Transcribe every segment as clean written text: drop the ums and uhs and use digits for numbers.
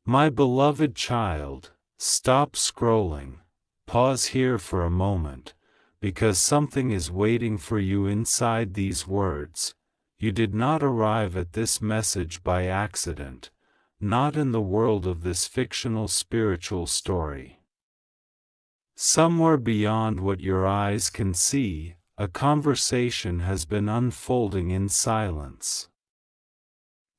My beloved child, stop scrolling. Pause here for a moment, because something is waiting for you inside these words. You did not arrive at this message by accident, not in the world of this fictional spiritual story. Somewhere beyond what your eyes can see, a conversation has been unfolding in silence.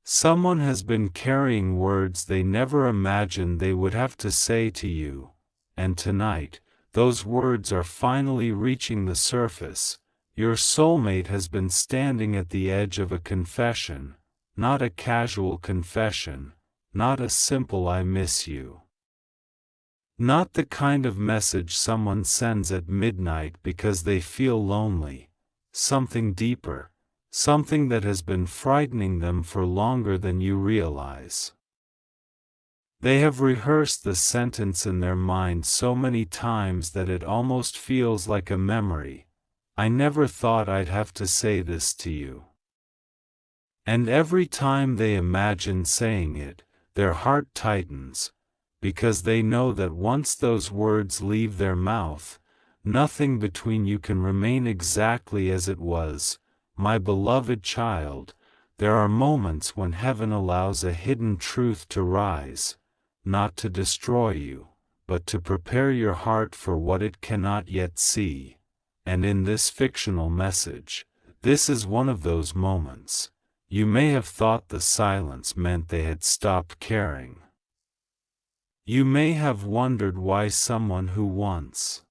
Someone has been carrying words they never imagined they would have to say to you, and tonight, those words are finally reaching the surface. Your soulmate has been standing at the edge of a confession, not a casual confession, not a simple "I miss you." Not the kind of message someone sends at midnight because they feel lonely. Something deeper, something that has been frightening them for longer than you realize. They have rehearsed the sentence in their mind so many times that it almost feels like a memory. I never thought I'd have to say this to you. And every time they imagine saying it, their heart tightens, because they know that once those words leave their mouth, nothing between you can remain exactly as it was. My beloved child, there are moments when heaven allows a hidden truth to rise, not to destroy you, but to prepare your heart for what it cannot yet see. And in this fictional message, this is one of those moments. You may have thought the silence meant they had stopped caring. You may have wondered why someone who once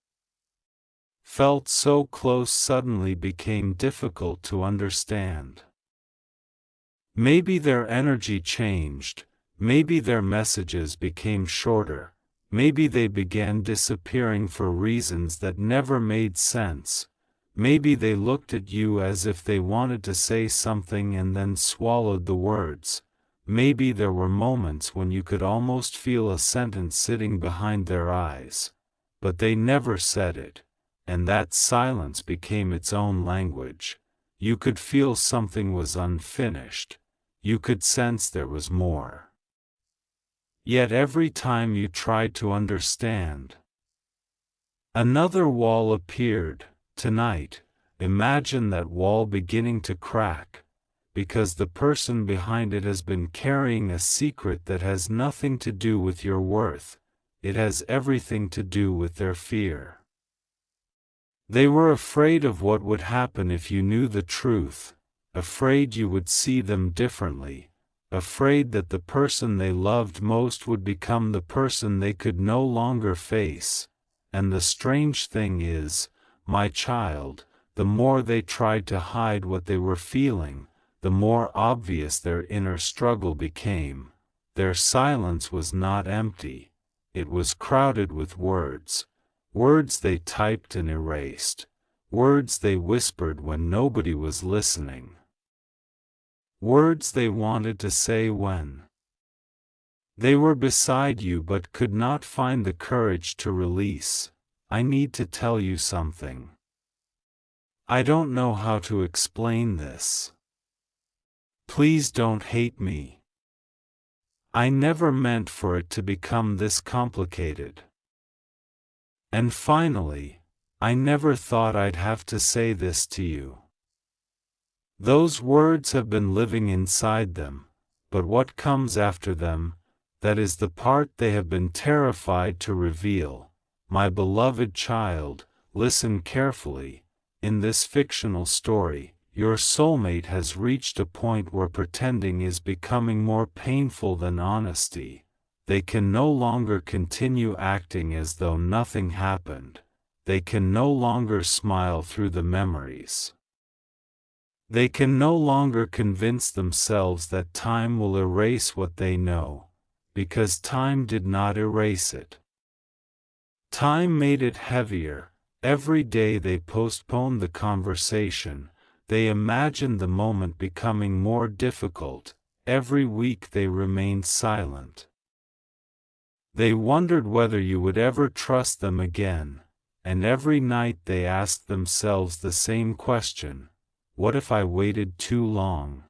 felt so close suddenly became difficult to understand. Maybe their energy changed, maybe their messages became shorter, maybe they began disappearing for reasons that never made sense, maybe they looked at you as if they wanted to say something and then swallowed the words. Maybe there were moments when you could almost feel a sentence sitting behind their eyes, but they never said it, and that silence became its own language. You could feel something was unfinished. You could sense there was more. Yet every time you tried to understand, another wall appeared. Tonight, imagine that wall beginning to crack, because the person behind it has been carrying a secret that has nothing to do with your worth. It has everything to do with their fear. They were afraid of what would happen if you knew the truth, afraid you would see them differently, afraid that the person they loved most would become the person they could no longer face. And the strange thing is, my child, the more they tried to hide what they were feeling, the more obvious their inner struggle became. Their silence was not empty. It was crowded with words. Words they typed and erased. Words they whispered when nobody was listening. Words they wanted to say when they were beside you but could not find the courage to release. I need to tell you something. I don't know how to explain this. Please don't hate me. I never meant for it to become this complicated. And finally, I never thought I'd have to say this to you. Those words have been living inside them, but what comes after them, that is the part they have been terrified to reveal. My beloved child, listen carefully. In this fictional story, your soulmate has reached a point where pretending is becoming more painful than honesty. They can no longer continue acting as though nothing happened. They can no longer smile through the memories. They can no longer convince themselves that time will erase what they know, because time did not erase it. Time made it heavier. Every day they postponed the conversation. They imagined the moment becoming more difficult. Every week they remained silent. They wondered whether you would ever trust them again, and every night they asked themselves the same question: what if I waited too long?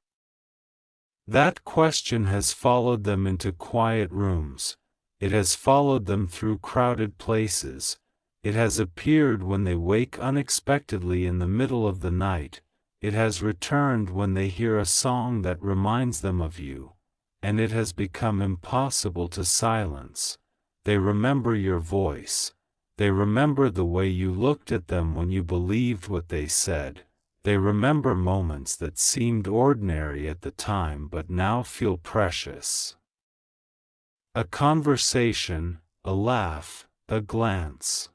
That question has followed them into quiet rooms. It has followed them through crowded places. It has appeared when they wake unexpectedly in the middle of the night. It has returned when they hear a song that reminds them of you. And it has become impossible to silence. They remember your voice. They remember the way you looked at them when you believed what they said. They remember moments that seemed ordinary at the time but now feel precious. A conversation, a laugh, a glance.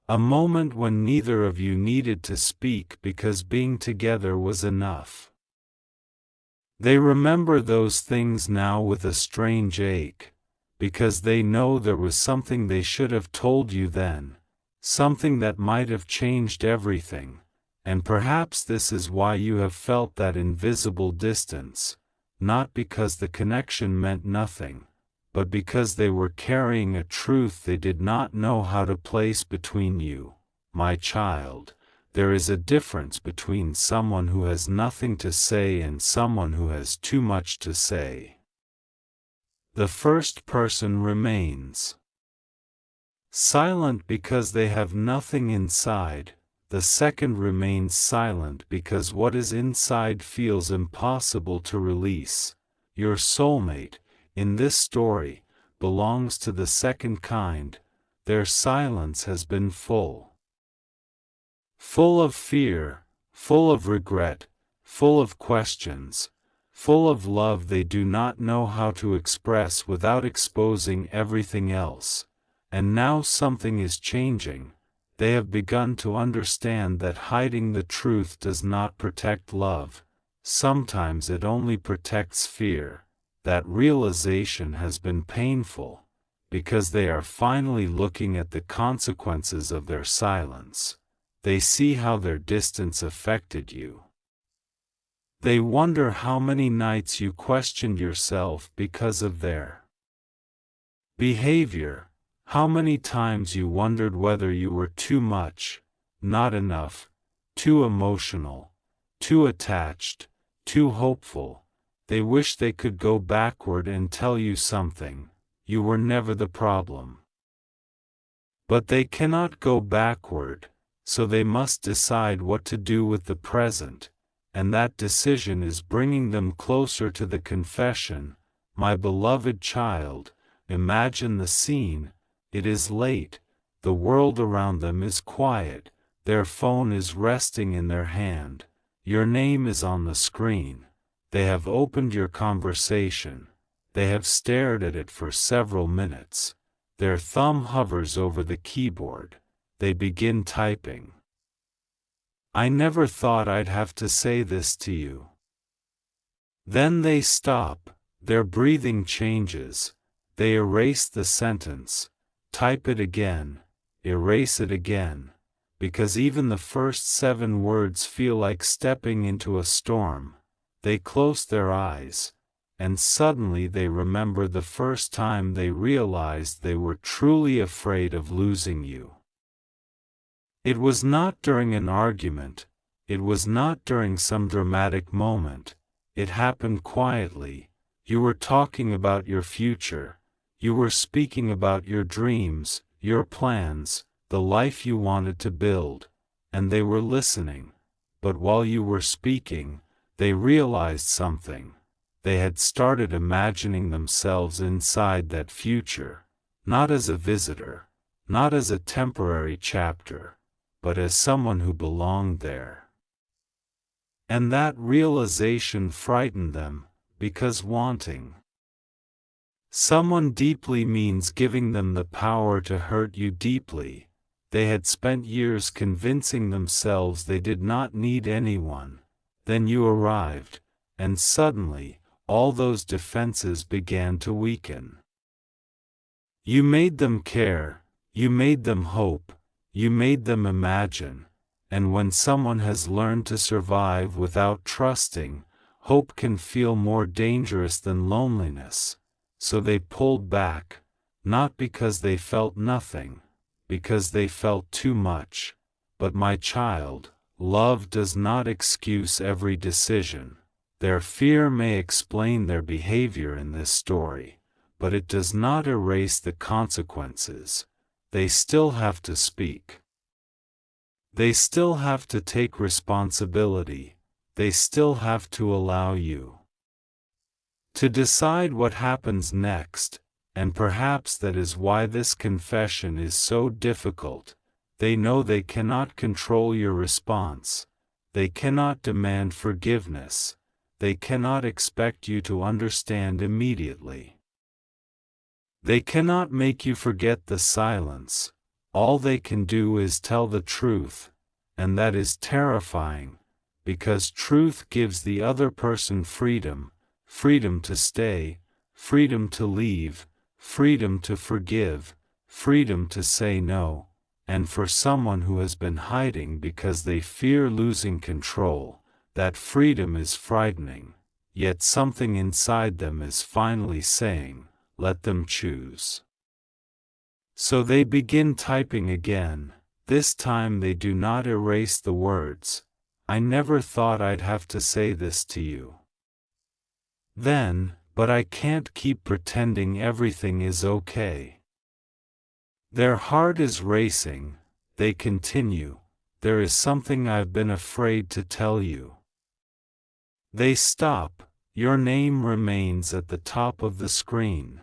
A moment when neither of you needed to speak because being together was enough. They remember those things now with a strange ache, because they know there was something they should have told you then, something that might have changed everything, and perhaps this is why you have felt that invisible distance, not because the connection meant nothing, but because they were carrying a truth they did not know how to place between you. My child, there is a difference between someone who has nothing to say and someone who has too much to say. The first person remains silent because they have nothing inside. The second remains silent because what is inside feels impossible to release. Your soulmate, in this story, belongs to the second kind. Their silence has been full of fear, full of regret, full of questions, full of love they do not know how to express without exposing everything else. And now something is changing. They have begun to understand that hiding the truth does not protect love. Sometimes it only protects fear. That realization has been painful, because they are finally looking at the consequences of their silence. They see how their distance affected you. They wonder how many nights you questioned yourself because of their behavior, how many times you wondered whether you were too much, not enough, too emotional, too attached, too hopeful. They wish they could go backward and tell you something. You were never the problem. But they cannot go backward, so they must decide what to do with the present. And that decision is bringing them closer to the confession. My beloved child, imagine the scene. It is late, the world around them is quiet, their phone is resting in their hand, your name is on the screen. They have opened your conversation. They have stared at it for several minutes. Their thumb hovers over the keyboard. They begin typing. I never thought I'd have to say this to you. Then they stop, their breathing changes. They erase the sentence, type it again, erase it again, because even the first 7 words feel like stepping into a storm. They close their eyes, and suddenly they remember the first time they realized they were truly afraid of losing you. It was not during an argument, it was not during some dramatic moment, it happened quietly. You were talking about your future, you were speaking about your dreams, your plans, the life you wanted to build, and they were listening. But while you were speaking, they realized something. They had started imagining themselves inside that future, not as a visitor, not as a temporary chapter, but as someone who belonged there. And that realization frightened them, because wanting someone deeply means giving them the power to hurt you deeply. They had spent years convincing themselves they did not need anyone. Then you arrived, and suddenly, all those defenses began to weaken. You made them care, you made them hope, you made them imagine, and when someone has learned to survive without trusting, hope can feel more dangerous than loneliness. So they pulled back, not because they felt nothing, because they felt too much. But my child, love does not excuse every decision. Their fear may explain their behavior in this story, but it does not erase the consequences. They still have to speak. They still have to take responsibility. They still have to allow you to decide what happens next, and perhaps that is why this confession is so difficult. They know they cannot control your response. They cannot demand forgiveness. They cannot expect you to understand immediately. They cannot make you forget the silence. All they can do is tell the truth, and that is terrifying, because truth gives the other person freedom, freedom to stay, freedom to leave, freedom to forgive, freedom to say no, and for someone who has been hiding because they fear losing control, that freedom is frightening, yet something inside them is finally saying, let them choose. So they begin typing again. This time they do not erase the words, I never thought I'd have to say this to you. Then, but I can't keep pretending everything is okay. Their heart is racing. They continue, there is something I've been afraid to tell you. They stop. Your name remains at the top of the screen.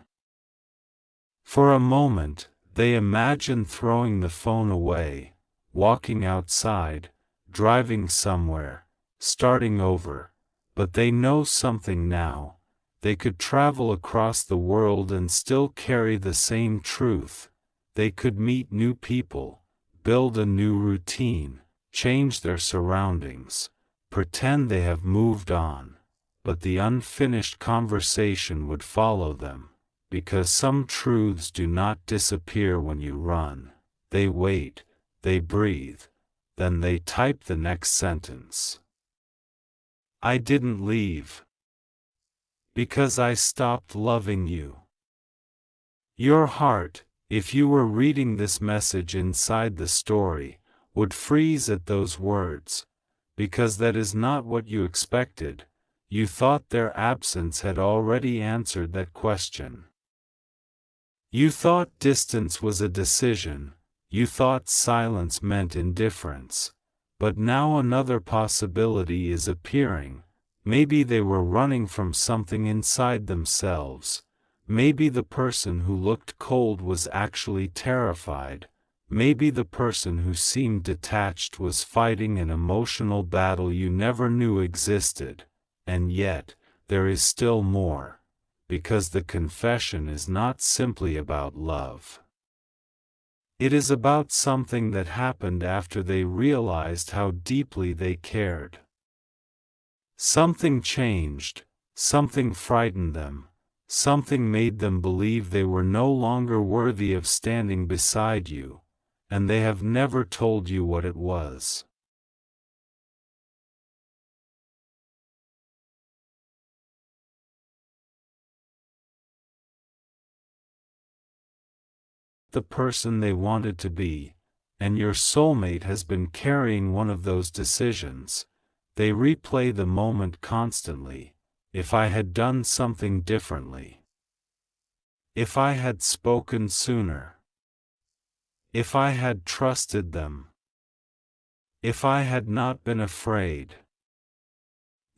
For a moment, they imagine throwing the phone away, walking outside, driving somewhere, starting over, but they know something now. They could travel across the world and still carry the same truth. They could meet new people, build a new routine, change their surroundings, pretend they have moved on, but the unfinished conversation would follow them. Because some truths do not disappear when you run. They wait, they breathe, then they type the next sentence. I didn't leave. Because I stopped loving you. Your heart, if you were reading this message inside the story, would freeze at those words, because that is not what you expected. You thought their absence had already answered that question. You thought distance was a decision, you thought silence meant indifference, but now another possibility is appearing. Maybe they were running from something inside themselves. Maybe the person who looked cold was actually terrified. Maybe the person who seemed detached was fighting an emotional battle you never knew existed. And yet, there is still more. Because the confession is not simply about love. It is about something that happened after they realized how deeply they cared. Something changed, something frightened them, something made them believe they were no longer worthy of standing beside you, and they have never told you what it was. The person they wanted to be, and your soulmate has been carrying one of those decisions. They replay the moment constantly. If I had done something differently. If I had spoken sooner. If I had trusted them. If I had not been afraid.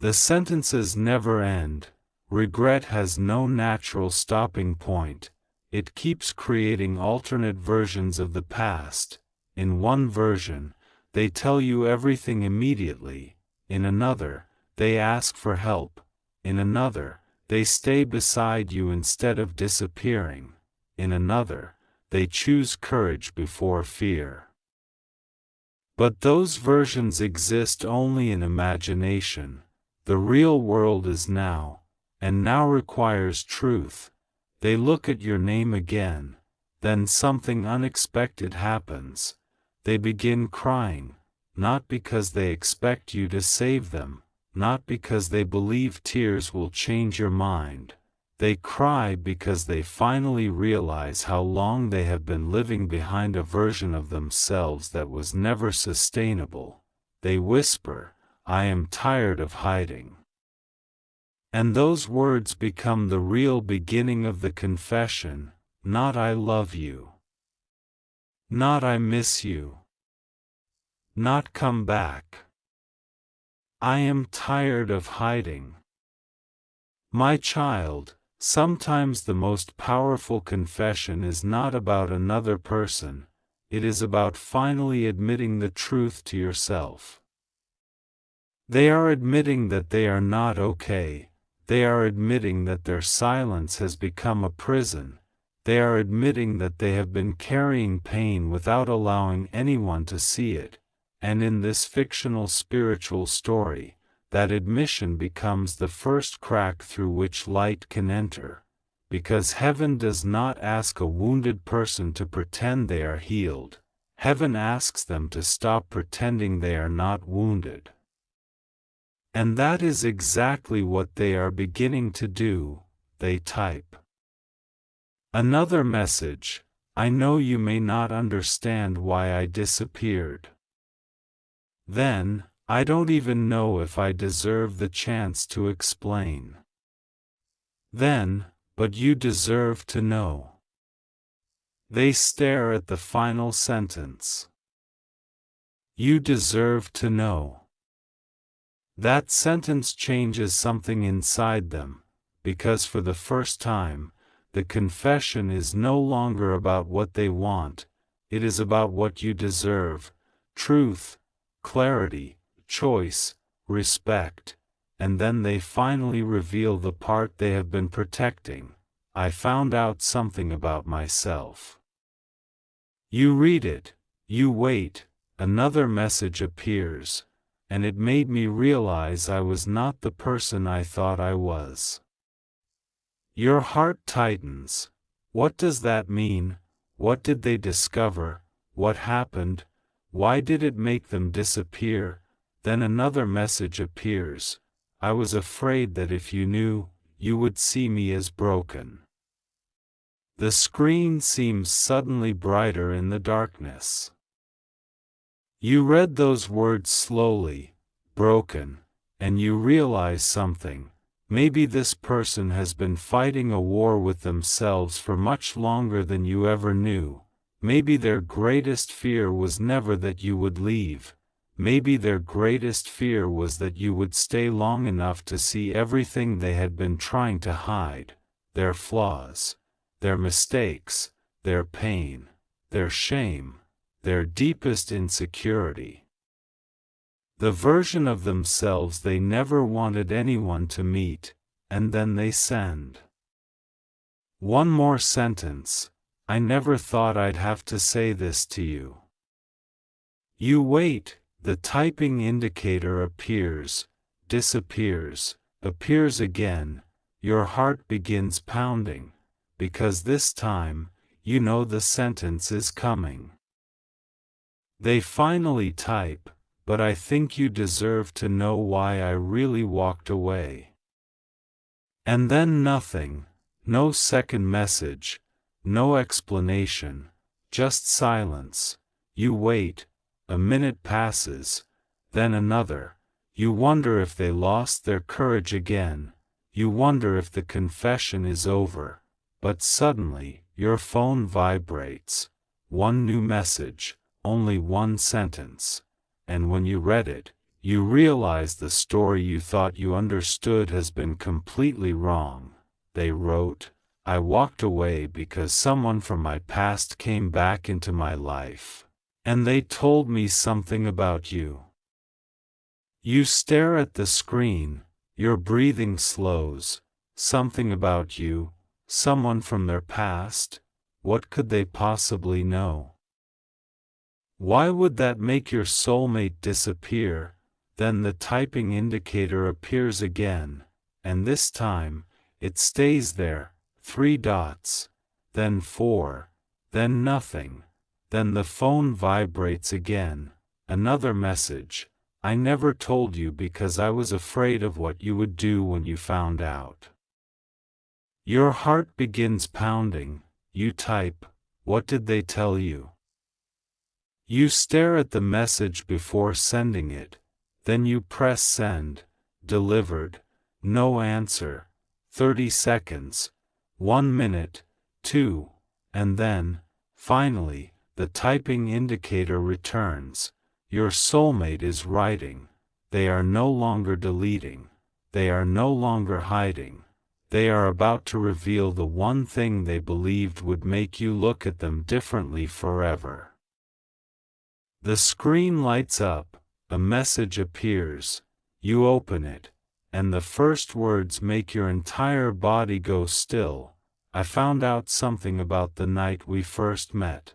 The sentences never end. Regret has no natural stopping point. It keeps creating alternate versions of the past. In one version, they tell you everything immediately. In another, they ask for help. In another, they stay beside you instead of disappearing. In another, they choose courage before fear. But those versions exist only in imagination. The real world is now, and now requires truth. They look at your name again, then something unexpected happens. They begin crying, not because they expect you to save them, not because they believe tears will change your mind. They cry because they finally realize how long they have been living behind a version of themselves that was never sustainable. They whisper, I am tired of hiding. And those words become the real beginning of the confession, not "I love you," not "I miss you," not "come back." I am tired of hiding. My child, sometimes the most powerful confession is not about another person, it is about finally admitting the truth to yourself. They are admitting that they are not okay, they are admitting that their silence has become a prison, they are admitting that they have been carrying pain without allowing anyone to see it, and in this fictional spiritual story, that admission becomes the first crack through which light can enter, because heaven does not ask a wounded person to pretend they are healed, heaven asks them to stop pretending they are not wounded. And that is exactly what they are beginning to do, they type. Another message: I know you may not understand why I disappeared. Then, I don't even know if I deserve the chance to explain. Then, but you deserve to know. They stare at the final sentence. You deserve to know. That sentence changes something inside them, because for the first time, the confession is no longer about what they want, it is about what you deserve: truth, clarity, choice, respect. And then they finally reveal the part they have been protecting: I found out something about myself. You read it, you wait, another message appears, and it made me realize I was not the person I thought I was. Your heart tightens. What does that mean? What did they discover? What happened? Why did it make them disappear? Then another message appears: I was afraid that if you knew, you would see me as broken. The screen seems suddenly brighter in the darkness. You read those words slowly, broken, and you realize something. Maybe this person has been fighting a war with themselves for much longer than you ever knew. Maybe their greatest fear was never that you would leave. Maybe their greatest fear was that you would stay long enough to see everything they had been trying to hide: their flaws, their mistakes, their pain, their shame, their deepest insecurity. The version of themselves they never wanted anyone to meet, and then they send. One more sentence: I never thought I'd have to say this to you. You wait, the typing indicator appears, disappears, appears again, your heart begins pounding, because this time, you know the sentence is coming. They finally type, but I think you deserve to know why I really walked away. And then nothing, no second message, no explanation, just silence. You wait, a minute passes, then another. You wonder if they lost their courage again, you wonder if the confession is over, but suddenly, your phone vibrates. One new message, only one sentence. And when you read it, you realize the story you thought you understood has been completely wrong. They wrote, I walked away because someone from my past came back into my life. And they told me something about you. You stare at the screen, your breathing slows. Something about you, someone from their past? What could they possibly know? Why would that make your soulmate disappear? Then the typing indicator appears again, and this time, it stays there, 3 dots, then 4, then nothing, then the phone vibrates again, another message: I never told you because I was afraid of what you would do when you found out. Your heart begins pounding, you type, what did they tell you? You stare at the message before sending it, then you press send, delivered. no answer. 30 seconds, 1 minute, 2, and then, finally, the typing indicator returns. Your soulmate is writing. They are no longer deleting. They are no longer hiding. They are about to reveal the one thing they believed would make you look at them differently forever. The screen lights up, a message appears. You open it, and the first words make your entire body go still. I found out something about the night we first met.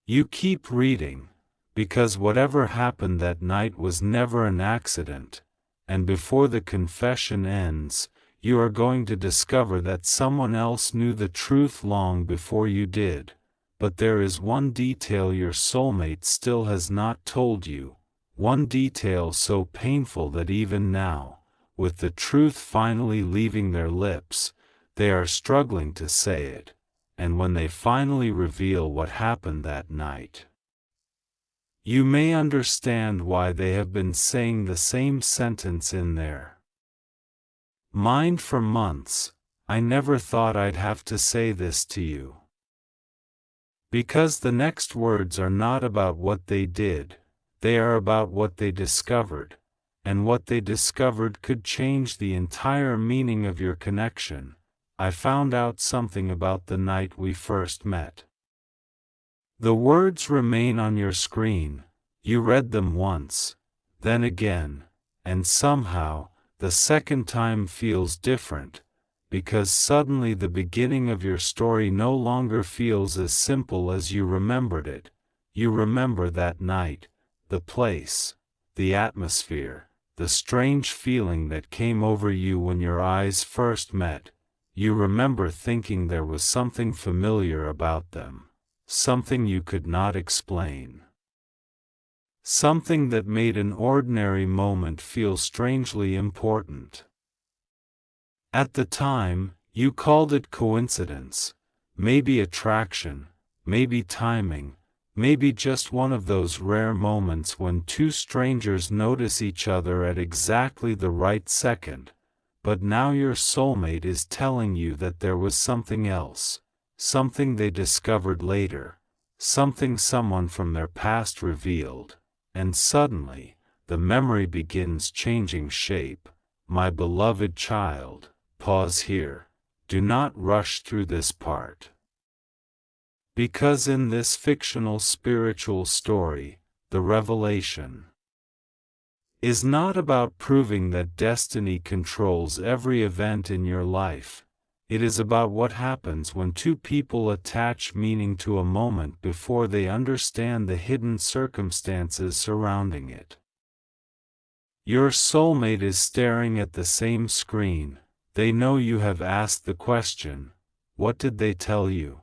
You keep reading, because whatever happened that night was never an accident, and before the confession ends, you are going to discover that someone else knew the truth long before you did. But there is one detail your soulmate still has not told you, one detail so painful that even now, with the truth finally leaving their lips, they are struggling to say it, and when they finally reveal what happened that night, you may understand why they have been saying the same sentence in their mind for months. I never thought I'd have to say this to you. Because the next words are not about what they did, they are about what they discovered, and what they discovered could change the entire meaning of your connection. I found out something about the night we first met. The words remain on your screen. You read them once, then again, and somehow, the second time feels different, because suddenly the beginning of your story no longer feels as simple as you remembered it. You remember that night, the place, the atmosphere, the strange feeling that came over you when your eyes first met. You remember thinking there was something familiar about them, something you could not explain. Something that made an ordinary moment feel strangely important. At the time, you called it coincidence, maybe attraction, maybe timing, maybe just one of those rare moments when two strangers notice each other at exactly the right second. But now your soulmate is telling you that there was something else, something they discovered later, something someone from their past revealed, and suddenly, the memory begins changing shape. My beloved child, pause here. Do not rush through this part. Because in this fictional spiritual story, the revelation is not about proving that destiny controls every event in your life. It is about what happens when two people attach meaning to a moment before they understand the hidden circumstances surrounding it. Your soulmate is staring at the same screen. They know you have asked the question, what did they tell you?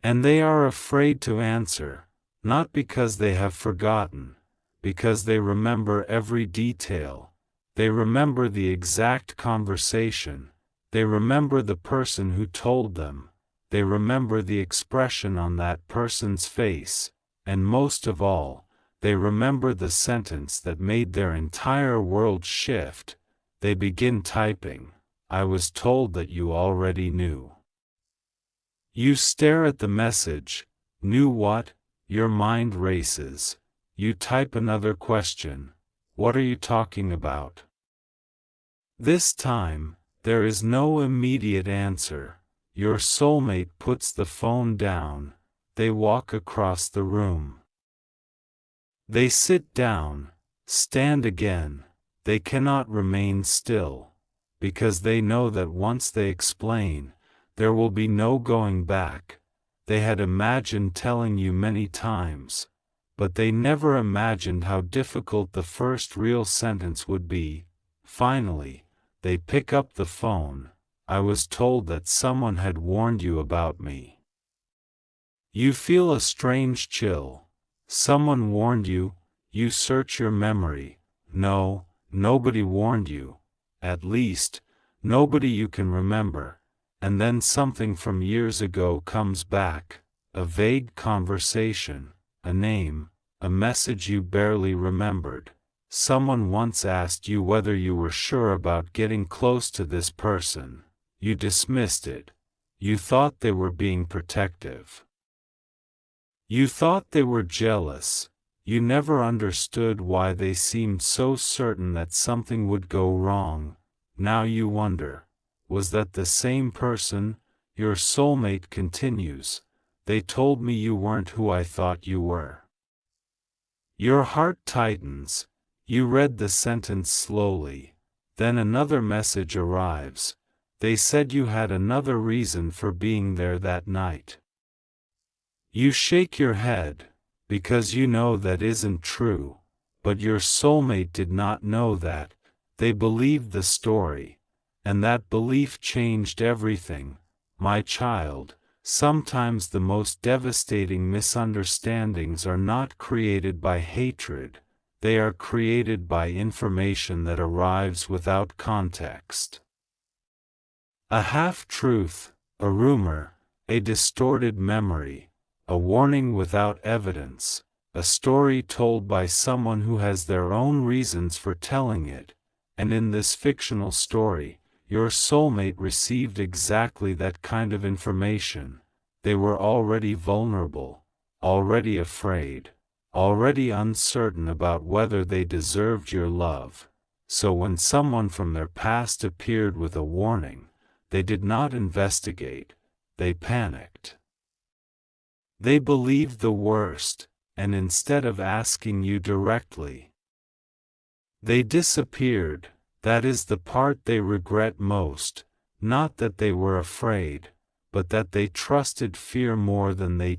And they are afraid to answer, not because they have forgotten, because they remember every detail. They remember the exact conversation. They remember the person who told them. They remember the expression on that person's face. And most of all, they remember the sentence that made their entire world shift. They begin typing, I was told that you already knew. You stare at the message. Knew what? Your mind races. You type another question. What are you talking about? This time, there is no immediate answer. Your soulmate puts the phone down. They walk across the room. They sit down, stand again. They cannot remain still, because they know that once they explain, there will be no going back. They had imagined telling you many times, but they never imagined how difficult the first real sentence would be. Finally, they pick up the phone. I was told that someone had warned you about me. You feel a strange chill. Someone warned you. You search your memory. No, nobody warned you. At least, nobody you can remember. And then something from years ago comes back. A vague conversation, a name, a message you barely remembered. Someone once asked you whether you were sure about getting close to this person. You dismissed it. You thought they were being protective. You thought they were jealous. You never understood why they seemed so certain that something would go wrong. Now you wonder, was that the same person? Your soulmate continues. They told me you weren't who I thought you were. Your heart tightens. You read the sentence slowly. Then another message arrives. They said you had another reason for being there that night. You shake your head, because you know that isn't true, but your soulmate did not know that. They believed the story, and that belief changed everything. My child, sometimes the most devastating misunderstandings are not created by hatred, they are created by information that arrives without context. A half-truth, a rumor, a distorted memory, a warning without evidence, a story told by someone who has their own reasons for telling it, and in this fictional story, your soulmate received exactly that kind of information. They were already vulnerable, already afraid, already uncertain about whether they deserved your love. So when someone from their past appeared with a warning, they did not investigate, they panicked. They believed the worst, and instead of asking you directly, they disappeared. That is the part they regret most, not that they were afraid, but that they trusted fear more than they